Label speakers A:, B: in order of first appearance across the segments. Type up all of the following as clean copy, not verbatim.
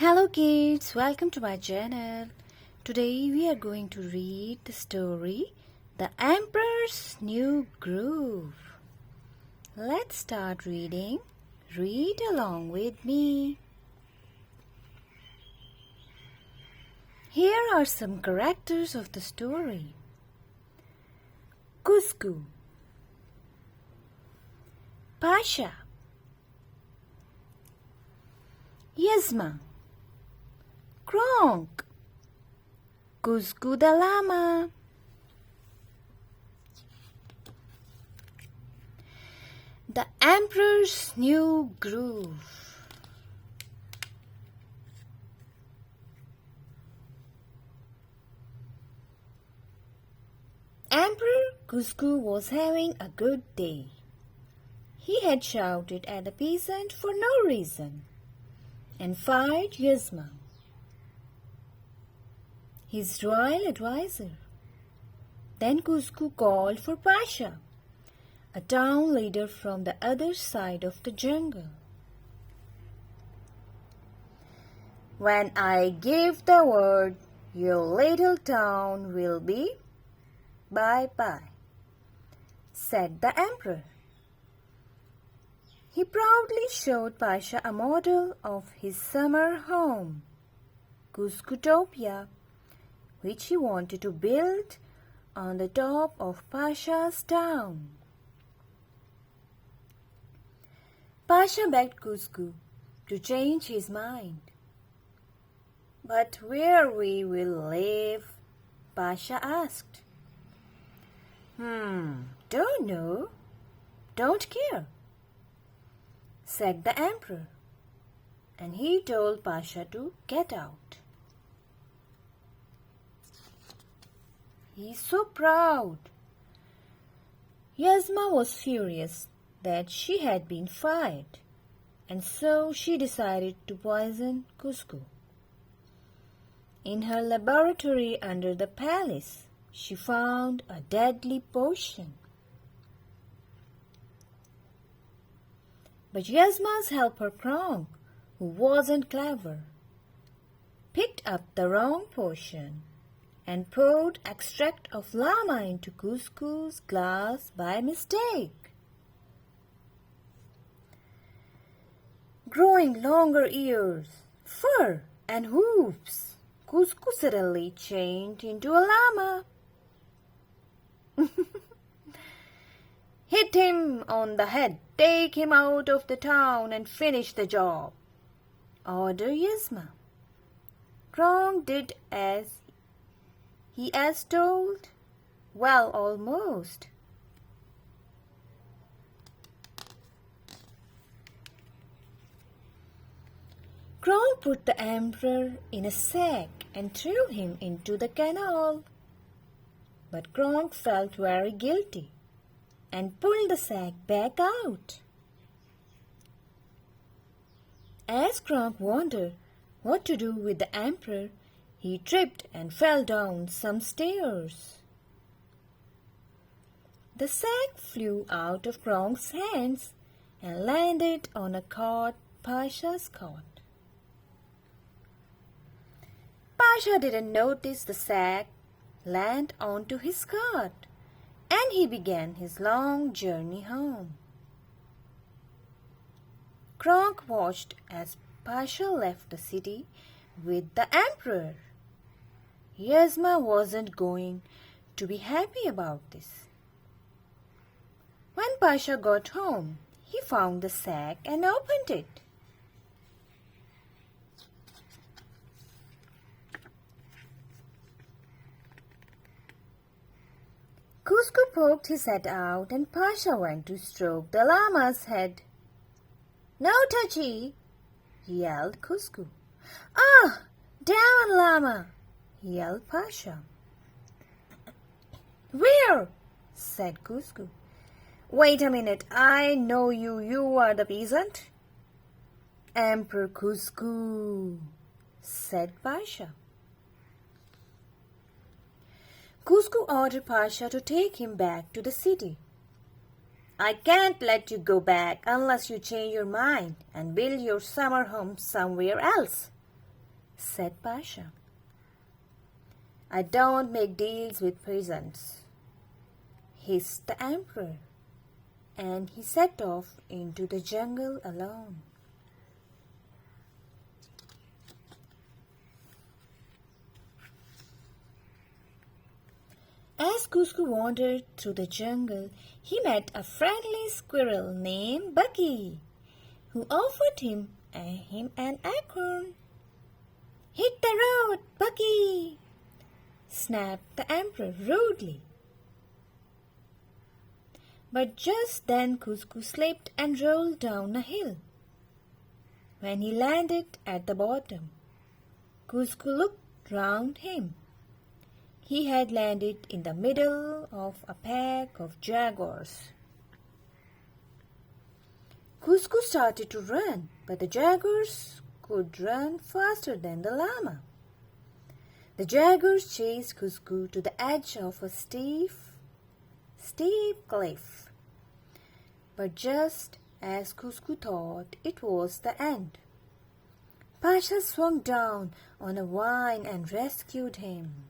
A: Hello kids, welcome to my channel. Today we are going to read the story The Emperor's New Groove. Let's start reading. Read along with me. Here are some characters of the story. Cusco, Pasha, Yasma, Kronk, Cusco the llama, The Emperor's New Groove. Emperor Cusco was having a good day. He had shouted at the peasant for no reason and fired Yasma, his royal advisor. Then Cusco called for Pasha, a town leader from the other side of the jungle. When I give the word, your little town will be bye-bye, said the emperor. He proudly showed Pasha a model of his summer home, Cuscotopia, which he wanted to build on the top of Pasha's town. Pasha begged Cusco to change his mind. But where we will live? Pasha asked. Don't know, don't care, said the emperor, and he told Pasha to get out. He's so proud. Yasma was furious that she had been fired, and so she decided to poison Cusco. In her laboratory under the palace, she found a deadly potion. But Yasma's helper Kronk, who wasn't clever, picked up the wrong potion and poured extract of llama into Cusco's glass by mistake. Growing longer ears, fur, and hooves, Cusco suddenly changed into a llama. Hit him on the head, take him out of the town and finish the job, ordered Yasma. Kronk did as he was told. Well, almost. Kronk put the emperor in a sack and threw him into the canal. But Kronk felt very guilty and pulled the sack back out. As Kronk wondered what to do with the emperor, he tripped and fell down some stairs. The sack flew out of Kronk's hands and landed on a cot, Pasha's cot. Pasha didn't notice the sack land onto his cot, and he began his long journey home. Kronk watched as Pasha left the city with the emperor. Yasma wasn't going to be happy about this. When Pasha got home, he found the sack and opened it. Cusco poked his head out and Pasha went to stroke the llama's head. No touchy, yelled Cusco. Ah, down, llama, yelled Pasha. Where? Said Cusco. Wait a minute, I know you. You are the peasant. Emperor Cusco, said Pasha. Cusco ordered Pasha to take him back to the city. I can't let you go back unless you change your mind and build your summer home somewhere else, said Pasha. "I don't make deals with peasants," hissed the emperor, and he set off into the jungle alone. As Cusco wandered through the jungle, he met a friendly squirrel named Bucky, who offered him an acorn. "Hit the road, Bucky!" snapped the emperor rudely. But just then Cusco slipped and rolled down a hill. When he landed at the bottom, Cusco looked round him. He had landed in the middle of a pack of jaguars. Cusco started to run, but the jaguars could run faster than the llama. The jaguars chased Cusco to the edge of a steep cliff. But just as Cusco thought it was the end, Pasha swung down on a vine and rescued him.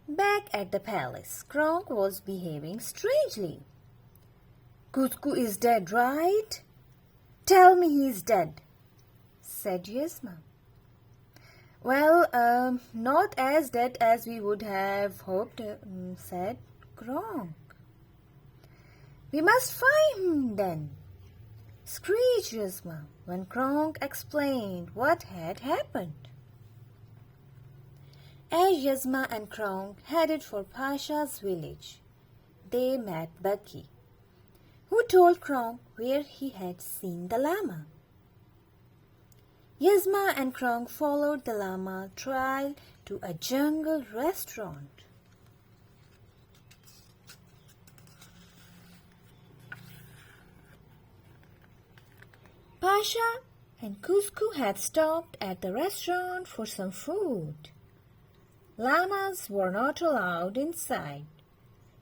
A: Back at the palace, Kronk was behaving strangely. "Cusco is dead, right? Tell me he's dead," said Yasma. "Well, not as dead as we would have hoped," said Kronk. "We must find him then," screeched Yasma when Kronk explained what had happened. As Yasma and Kronk headed for Pasha's village, they met Bucky, who told Kronk where he had seen the llama. Yasma and Kronk followed the llama trail to a jungle restaurant. Pasha and Cusco had stopped at the restaurant for some food. Llamas were not allowed inside,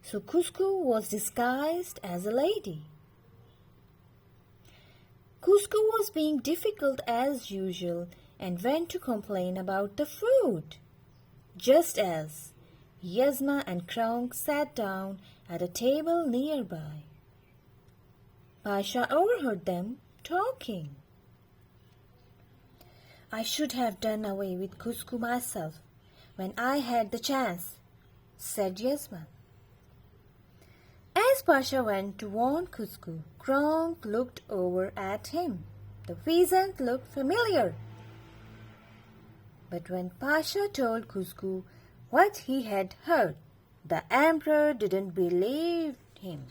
A: so Cusco was disguised as a lady. Cusco was being difficult as usual and went to complain about the food, just as Yasma and Kronk sat down at a table nearby. Pasha overheard them talking. "I should have done away with Cusco myself when I had the chance," said Yasma. As Pasha went to warn Cusco, Kronk looked over at him. The peasant looked familiar. But when Pasha told Cusco what he had heard, the emperor didn't believe him.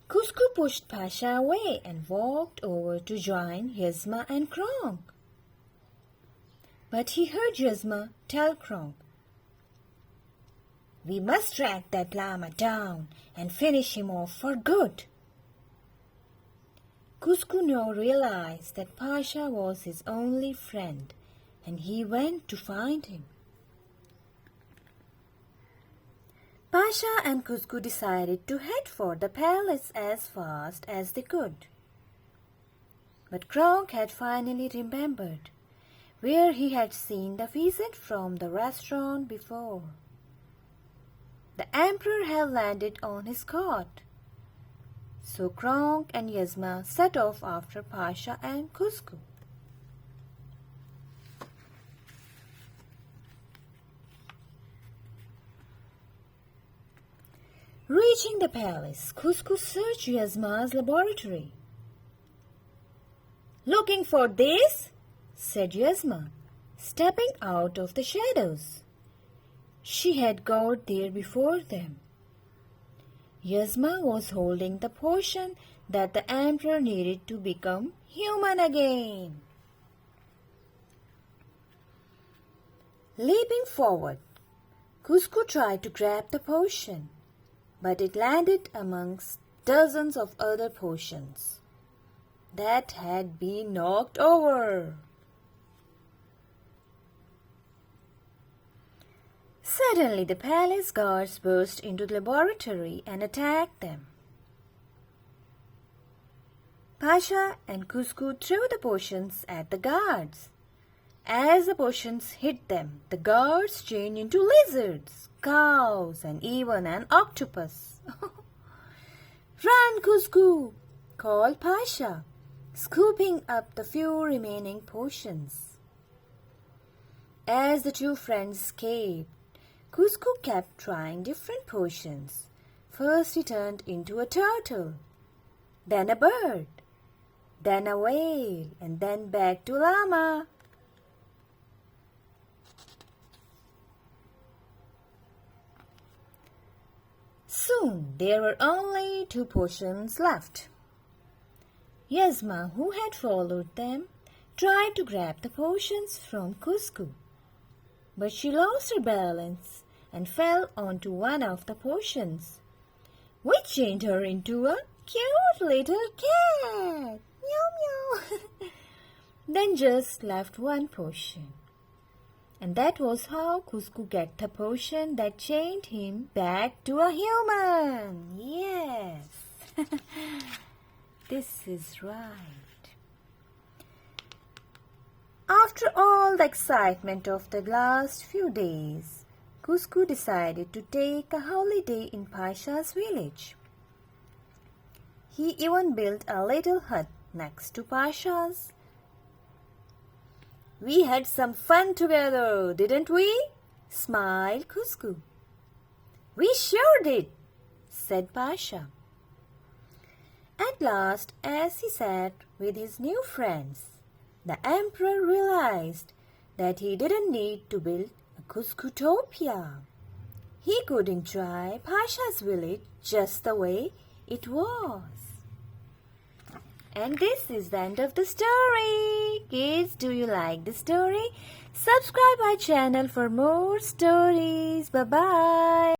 A: Cusco pushed Pasha away and walked over to join Yasma and Kronk. But he heard Yasma tell Kronk, "We must track that llama down and finish him off for good." Cusco now realized that Pasha was his only friend, and he went to find him. Pasha and Cusco decided to head for the palace as fast as they could. But Kronk had finally remembered where he had seen the visit from the restaurant before. The emperor had landed on his cart. So Kronk and Yasma set off after Pasha and Cusco. Reaching the palace, Cusco searched Yasma's laboratory. "Looking for this?" said Yasma, stepping out of the shadows. She had got there before them. Yasma was holding the potion that the emperor needed to become human again. Leaping forward, Cusco tried to grab the potion, but it landed amongst dozens of other potions that had been knocked over. Suddenly, the palace guards burst into the laboratory and attacked them. Pasha and Cusco threw the potions at the guards. As the potions hit them, the guards changed into lizards, cows, and even an octopus. "Run, Cusco!" called Pasha, scooping up the few remaining potions. As the two friends escaped, Cusco kept trying different potions. First he turned into a turtle, then a bird, then a whale, and then back to llama. Soon there were only 2 potions left. Yasma, who had followed them, tried to grab the potions from Cusco, but she lost her balance and fell onto one of the potions, which changed her into a cute little cat. Meow meow. Then just left one potion. And that was how Cusco got the potion that changed him back to a human. Yes. This is right. After all the excitement of the last few days, Cusco decided to take a holiday in Pasha's village. He even built a little hut next to Pasha's. "We had some fun together, didn't we?" smiled Cusco. "We sure did," said Pasha. At last, as he sat with his new friends, the emperor realized that he didn't need to build a Cuscotopia. He could enjoy Pasha's village just the way it was. And this is the end of the story. Kids, do you like the story? Subscribe my channel for more stories. Bye-bye.